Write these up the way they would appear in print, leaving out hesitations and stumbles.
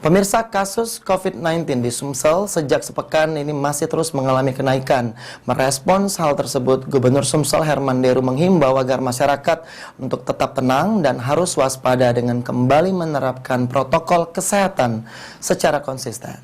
Pemirsa, kasus COVID-19 di Sumsel sejak sepekan ini masih terus mengalami kenaikan. Merespons hal tersebut, Gubernur Sumsel Herman Deru menghimbau agar masyarakat untuk tetap tenang dan harus waspada dengan kembali menerapkan protokol kesehatan secara konsisten.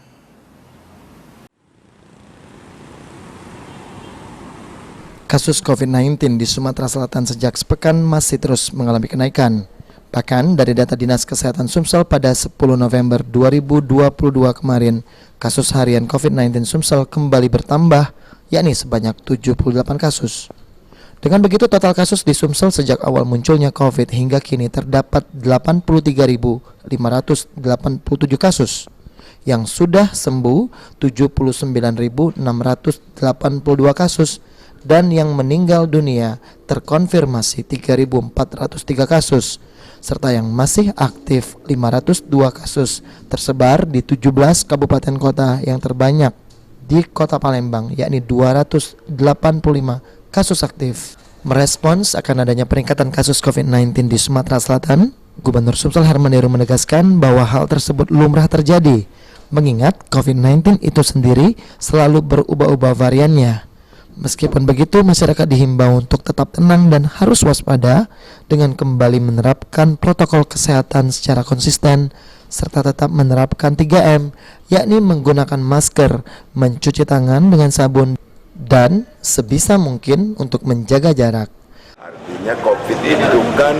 Kasus COVID-19 di Sumatera Selatan sejak sepekan masih terus mengalami kenaikan. Bahkan dari data Dinas Kesehatan Sumsel pada 10 November 2022 kemarin, kasus harian COVID-19 Sumsel kembali bertambah, yakni sebanyak 78 kasus. Dengan begitu total kasus di Sumsel sejak awal munculnya COVID hingga kini terdapat 83.587 kasus. Yang sudah sembuh 79.682 kasus dan yang meninggal dunia terkonfirmasi 3.403 kasus. Serta yang masih aktif 502 kasus tersebar di 17 kabupaten kota yang terbanyak di Kota Palembang, yakni 285 kasus aktif. Merespons akan adanya peningkatan kasus COVID-19 di Sumatera Selatan, Gubernur Sumsel Herman Deru menegaskan bahwa hal tersebut lumrah terjadi, mengingat COVID-19 itu sendiri selalu berubah-ubah variannya. Meskipun begitu, masyarakat dihimbau untuk tetap tenang dan harus waspada dengan kembali menerapkan protokol kesehatan secara konsisten serta tetap menerapkan 3M, yakni menggunakan masker, mencuci tangan dengan sabun, dan sebisa mungkin untuk menjaga jarak. Artinya COVID itu kan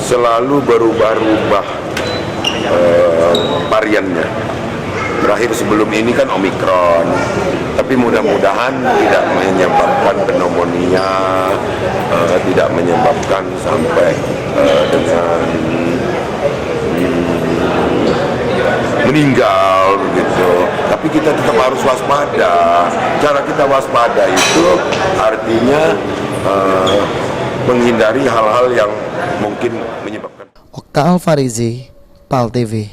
selalu berubah-ubah variannya. Terakhir sebelum ini kan Omikron, tapi mudah-mudahan tidak menyebabkan pneumonia, tidak menyebabkan sampai dengan meninggal begitu. Tapi kita tetap harus waspada. Cara kita waspada itu artinya menghindari hal-hal yang mungkin menyebabkan. Okta Alfarizi, PAL TV.